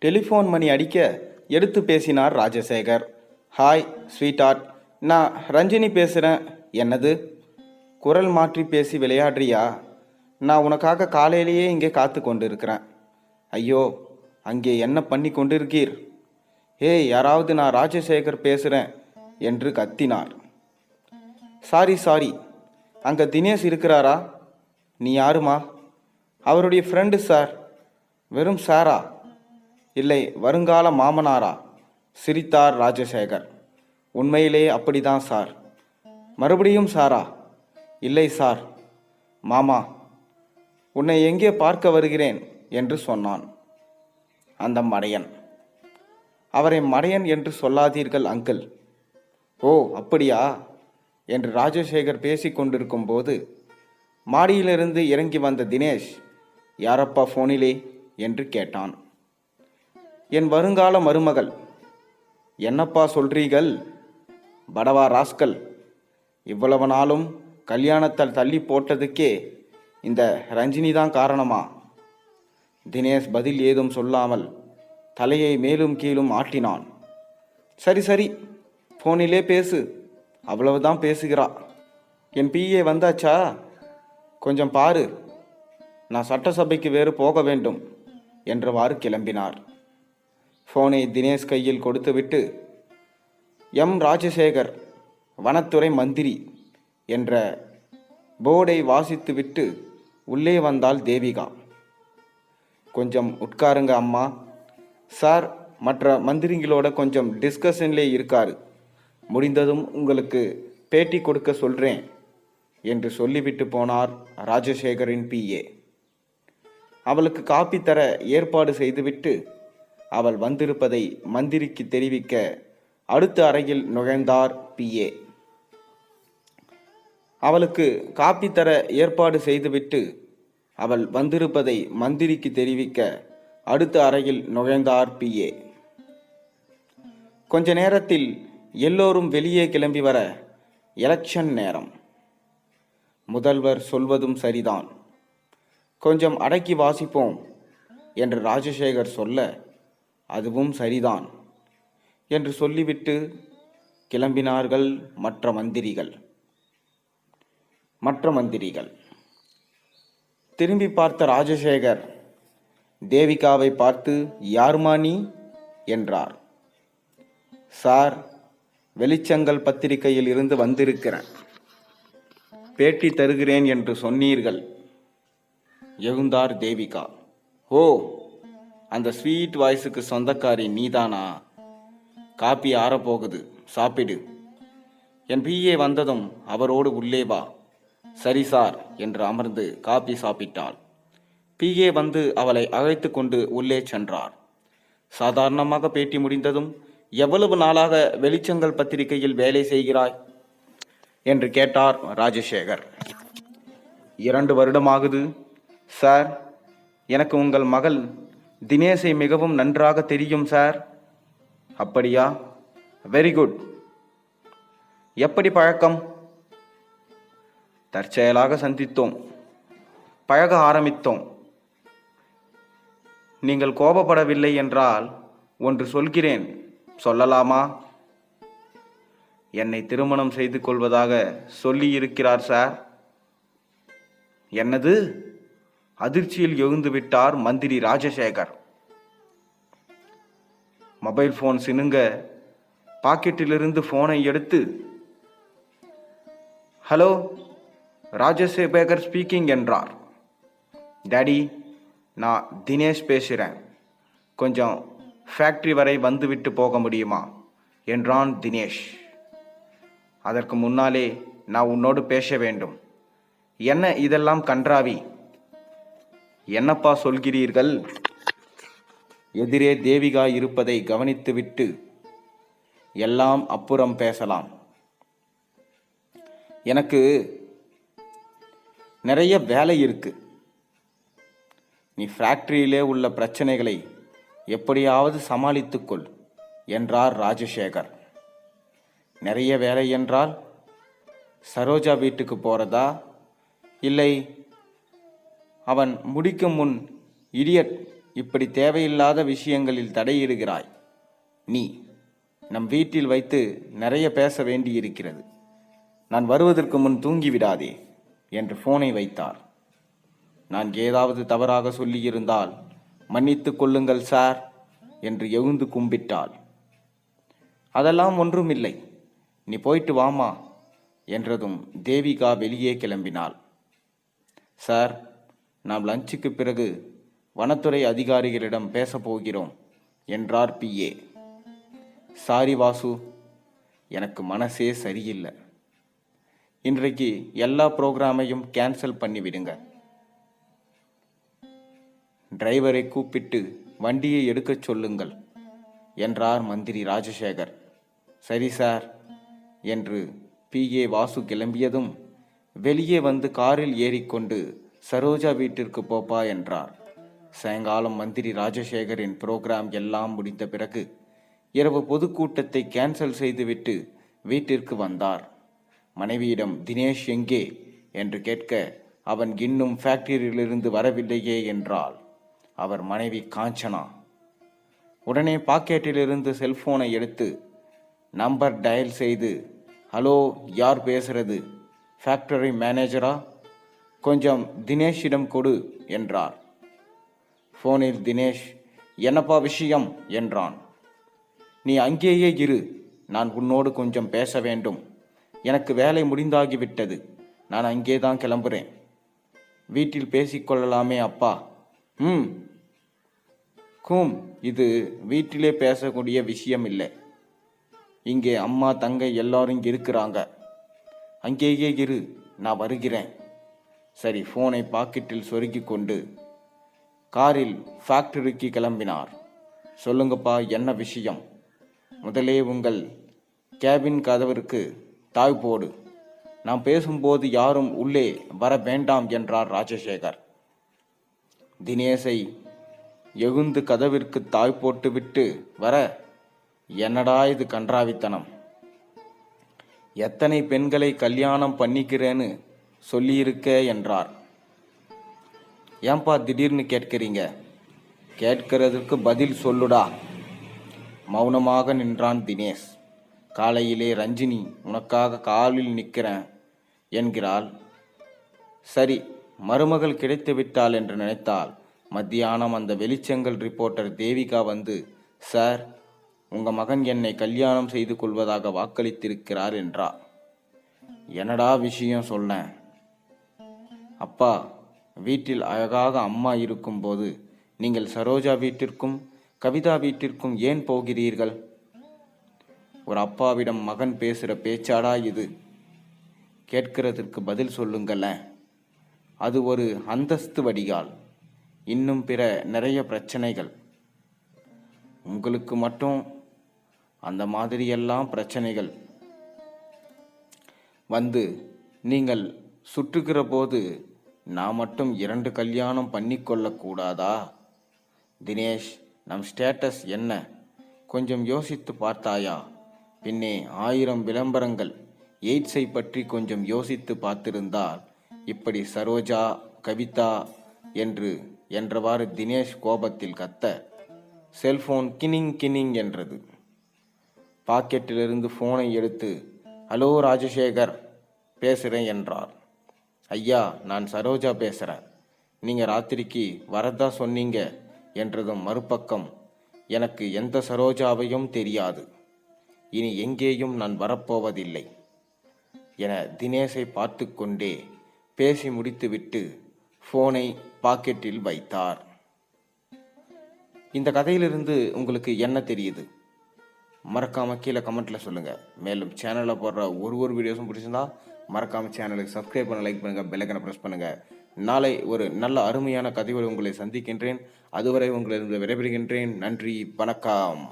Telephone மணி அடிக்க எடுத்து பேசினார் ராஜசேகர். ஹாய் ஸ்வீட்டார்ட், நான் ரஞ்சினி பேசுகிறேன். என்னது, குரல் மாற்றி பேசி விளையாடுறியா? நான் உனக்காக காலையிலேயே இங்கே காத்து கொண்டு இருக்கிறேன். ஐயோ, அங்கே என்ன பண்ணி கொண்டிருக்கீர்? ஏய், யாராவது நான் ராஜசேகர் பேசுகிறேன் என்று கத்தினார். சாரி, அங்கே தினேஷ் இருக்கிறாரா? நீ யாருமா? அவருடைய ஃப்ரெண்டு சார். வெறும் சாரா? இல்லை, வருங்கால மாமனாரா? சிரித்தார் ராஜசேகர். உண்மையிலே அப்படிதான் சார். மறுபடியும் சாரா? இல்லை சார், மாமா உன்னை எங்கே பார்க்க வருகிறேன் என்று சொன்னான் அந்த மடையன். அவரை மடையன் என்று சொல்லாதீர்கள் அங்கிள். ஓ அப்படியா என்று ராஜசேகர் பேசி கொண்டிருக்கும் போது மாடியிலிருந்து இறங்கி வந்த தினேஷ், யாரப்பா ஃபோனிலே என்று கேட்டான். என் வருங்கால மருமகள். என்னப்பா சொல்றீர்கள்? படவா ராஸ்கல், இவ்வளவு நாளும் கல்யாணத்தால் தள்ளி போட்டதுக்கே இந்த ரஞ்சினி தான் காரணமா? தினேஷ் பதில் ஏதும் சொல்லாமல் தலையை மேலும் கீழும் ஆட்டினான். சரி, ஃபோனிலே பேசு, அவ்வளவுதான் பேசுகிறா. என் பிஏ வந்தாச்சா? கொஞ்சம் பாரு, நான் சட்டசபைக்கு வேறு போக வேண்டும் என்றவாறு கிளம்பினார். ஃபோனை தினேஷ் கையில் கொடுத்துவிட்டு, எம் ராஜசேகர், வனத்துறை மந்திரி என்ற போர்டை வாசித்துவிட்டு உள்ளே வந்தாள் தேவிகா. கொஞ்சம் உட்காருங்க அம்மா. சார் மற்ற மந்திரிங்களோட கொஞ்சம் டிஸ்கஷன்லே இருக்காரு. முடிந்ததும் உங்களுக்கு பேட்டி கொடுக்க சொல்கிறேன் என்று சொல்லிவிட்டு போனார் ராஜசேகரின் பிஏ. அவளுக்கு காப்பி தர ஏற்பாடு செய்துவிட்டு அவள் வந்திருப்பதை மந்திரிக்கு தெரிவிக்க அடுத்த அறையில் நுழைந்தார் பிஏ. அவளுக்கு காப்பி தர ஏற்பாடு செய்துவிட்டு அவள் வந்திருப்பதை மந்திரிக்கு தெரிவிக்க அடுத்த அறையில் நுழைந்தார் பிஏ. கொஞ்ச நேரத்தில் எல்லோரும் வெளியே கிளம்பி வர எலெக்ஷன் நேரம். முதல்வர் சொல்வதும் சரிதான், கொஞ்சம் அடக்கி வாசிப்போம் என்று ராஜசேகர் சொல்ல, அதுவும் சரிதான் என்று சொல்லிவிட்டு கிளம்பினார்கள் மற்ற மந்திரிகள். திரும்பி பார்த்த ராஜசேகர் தேவிகாவை பார்த்து, யாருமா நீ என்றார். சார், வெளிச்சங்கள் பத்திரிகையில் இருந்து வந்திருக்கிறேன். பேட்டி தருகிறேன் என்று சொன்னீர்கள். எழுந்தார் தேவிகா. ஓ, அந்த ஸ்வீட் வாய்ஸுக்கு சொந்தக்காரி நீதானா? காப்பி ஆறப்போகுது, சாப்பிடு. என் பிஏ வந்ததும் அவரோடு உள்ளே வா. சரி சார் என்று அமர்ந்து காப்பி சாப்பிட்டாள். பிஏ வந்து அவளை அழைத்து கொண்டு உள்ளே சென்றார். சாதாரணமாக பேட்டி முடிந்ததும், எவ்வளவு நாளாக வெளிச்சங்கள் பத்திரிகையில் வேலை செய்கிறாய் என்று கேட்டார் ராஜசேகர். 2 வருடமாகுது சார். எனக்கு உங்கள் மகள் தினேஷை மிகவும் நன்றாக தெரியும் சார். அப்படியா? Very good. எப்படி பழக்கம்? தற்செயலாக சந்தித்தோம், பழக ஆரம்பித்தோம். நீங்கள் கோபப்படவில்லை என்றால் ஒன்று சொல்கிறேன், சொல்லலாமா? என்னை திருமணம் செய்து கொள்வதாக சொல்லியிருக்கிறார் சார். என்னது? அதிர்ச்சியில் எழுந்து விட்டார் மந்திரி ராஜசேகர். மொபைல் போன் சினுங்க பாக்கெட்டிலிருந்து போனை எடுத்து, ஹலோ, ராஜசேகர் ஸ்பீக்கிங் என்றார். டாடி, நான் தினேஷ் பேசுகிறேன். கொஞ்சம் ஃபேக்டரி வரை வந்துவிட்டு போக முடியுமா என்றான் தினேஷ். அதற்கு முன்னாலே நான் உன்னோடு பேச வேண்டும். என்ன இதெல்லாம் கன்றாவி? என்னப்பா சொல்கிறீர்கள்? எதிரே தேவிகா இருப்பதை கவனித்துவிட்டு, எல்லாம் அப்புறம் பேசலாம். எனக்கு நிறைய வேலை இருக்கு. நீ ஃபேக்டரியிலே உள்ள பிரச்சனைகளை எப்படியாவது சமாளித்துக்கொள் என்றார் ராஜசேகர். நிறைய வேலை என்றால் சரோஜா வீட்டுக்கு போறதா, இல்லை அவன் முடிக்கும் முன் இடியட், இப்படி தேவையில்லாத விஷயங்களில் தடையிடுகிறாய். நீ நம் வீட்டில் வைத்து நிறைய பேச வேண்டியிருக்கிறது. நான் வருவதற்கு முன் தூங்கிவிடாதே என்று போனை வைத்தார். நான் ஏதாவது தவறாக சொல்லியிருந்தால் மன்னித்துக் கொள்ளுங்கள் சார் என்று எழுந்து கும்பிட்டாள். அதெல்லாம் ஒன்றுமில்லை, நீ போயிட்டு வாமா என்றதும் தேவிகா வெளியே கிளம்பினாள். சார், நாம் லஞ்சுக்கு பிறகு வனத்துறை அதிகாரிகளிடம் பேசப் போகிறோம் என்றார் பிஏ. சாரி வாசு, எனக்கு மனசே சரியில்லை. இன்றைக்கு எல்லா ப்ரோக்ராமையும் கேன்சல் பண்ணிவிடுங்க. டிரைவரை கூப்பிட்டு வண்டியை எடுக்கச் சொல்லுங்கள் என்றார் மந்திரி ராஜசேகர். சரி சார் என்று பிஏ வாசு கிளம்பியதும் வெளியே வந்து காரில் ஏறிக்கொண்டு சரோஜா வீட்டிற்கு போப்பா என்றார். சாயங்காலம் மந்திரி ராஜசேகரின் புரோகிராம் எல்லாம் முடிந்த பிறகு இரவு பொதுக்கூட்டத்தை கேன்சல் செய்துவிட்டு வீட்டிற்கு வந்தார். மனைவியிடம் தினேஷ் எங்கே என்று கேட்க, அவன் இன்னும் ஃபேக்டரியிலிருந்து வரவில்லையே என்றாள். அவர் மனைவி காஞ்சனா. உடனே பாக்கெட்டிலிருந்து செல்போனை எடுத்து நம்பர் டயல் செய்து, ஹலோ, யார் பேசுறது? ஃபேக்டரி மேனேஜரா? கொஞ்சம் தினேஷிடம் கொடு என்றார். போனில் தினேஷ், என்னப்பா விஷயம் என்றான். நீ அங்கேயே இரு, நான் உன்னோடு கொஞ்சம் பேச வேண்டும். எனக்கு வேலை முடிந்தாகிவிட்டது, நான் அங்கேதான் கிளம்புறேன். வீட்டில் பேசிக்கொள்ளலாமே அப்பா. இது வீட்டிலே பேசக்கூடிய விஷயம் இல்லை. இங்கே அம்மா தங்கை எல்லாரும் இருக்கிறாங்க. அங்கேயே இரு, நான் வருகிறேன். சரி. போனை பாக்கெட்டில் சொருகி கொண்டு காரில் ஃபேக்டரிக்கு கிளம்பினார். சொல்லுங்கப்பா, என்ன விஷயம்? முதலே உங்கள் கேபின் கதவிற்கு தாய் போடு. நாம் பேசும்போது யாரும் உள்ளே வர வேண்டாம் என்றார் ராஜசேகர். தினேஷை எழுந்து கதவிற்கு தாய் போட்டு விட்டு வர, என்னடா இது கன்றாவித்தனம்? எத்தனை பெண்களை கல்யாணம் பண்ணிக்கிறேன்னு சொல்லியிருக்க என்றார். ஏன்பா திடீர்னு கேட்கிறீங்க? கேட்கிறதுக்கு பதில் சொல்லுடா. மௌனமாக நின்றான் தினேஷ். காலையிலே ரஞ்சினி உனக்காக காலில் நிற்கிறேன் என்கிறாள். சரி, மருமகள் கிடைத்து விட்டாள் என்று நினைத்தால் மத்தியானம் அந்த வெளிச்செங்கல் ரிப்போர்ட்டர் தேவிகா வந்து, சார், உங்க மகன் என்னை கல்யாணம் செய்து கொள்வதாக வாக்களித்திருக்கிறார் என்றார். என்னடா விஷயம் சொன்னேன்? அப்பா, வீட்டில் அழகாக அம்மா இருக்கும்போது நீங்கள் சரோஜா வீட்டிற்கும் கவிதா வீட்டிற்கும் ஏன் போகிறீர்கள்? ஒரு அப்பாவிடம் மகன் பேசுகிற பேச்சாடா இது? கேட்கிறதற்கு பதில் சொல்லுங்களேன். அது ஒரு அந்தஸ்து வடிகால். இன்னும் பிற நிறைய பிரச்சனைகள். உங்களுக்கு மட்டும் அந்த மாதிரியெல்லாம் பிரச்சனைகள் வந்து நீங்கள் சுற்றுகிற போது நான் மட்டும் 2 கல்யாணம் பண்ணிக்கொள்ளக்கூடாதா? தினேஷ், நம் ஸ்டேட்டஸ் என்ன? கொஞ்சம் யோசித்து பார்த்தாயா? பின்னே 1000 விளம்பரங்கள் எய்ட்ஸை பற்றி கொஞ்சம் யோசித்து பார்த்திருந்தால் இப்படி சரோஜா, கவிதா என்றவாறு தினேஷ் கோபத்தில் கத்த, செல்போன் கினிங் கினிங் என்றது. பாக்கெட்டிலிருந்து போனை எடுத்து, ஹலோ ராஜசேகர் பேசுகிறேன் என்றார். ஐயா, நான் சரோஜா பேசுகிறேன். நீங்கள் ராத்திரிக்கு வரதா சொன்னீங்க என்றதும் மறுபக்கம், எனக்கு எந்த சரோஜாவையும் தெரியாது, இனி எங்கேயும் நான் வரப்போவதில்லை என தினேஷை பார்த்து கொண்டே பேசி முடித்துவிட்டு போனை பாக்கெட்டில் வைத்தார். இந்த கதையிலிருந்து உங்களுக்கு என்ன தெரியுது? மறக்காமல் கீழே கமெண்ட்டில் சொல்லுங்கள். மேலும் சேனலில் போடுற ஒரு வீடியோஸும் பிடிச்சிருந்தா மறக்காமல் சேனலுக்கு சப்ஸ்கிரைப் பண்ண, லைக் பண்ணுங்கள், பெல் ஐகானை ப்ரெஸ் பண்ணுங்கள். நாளை ஒரு நல்ல அருமையான கதையோடு உங்களை சந்திக்கின்றேன். அதுவரை உங்களிடம் விடைபெறுகின்றேன். நன்றி, வணக்கம்.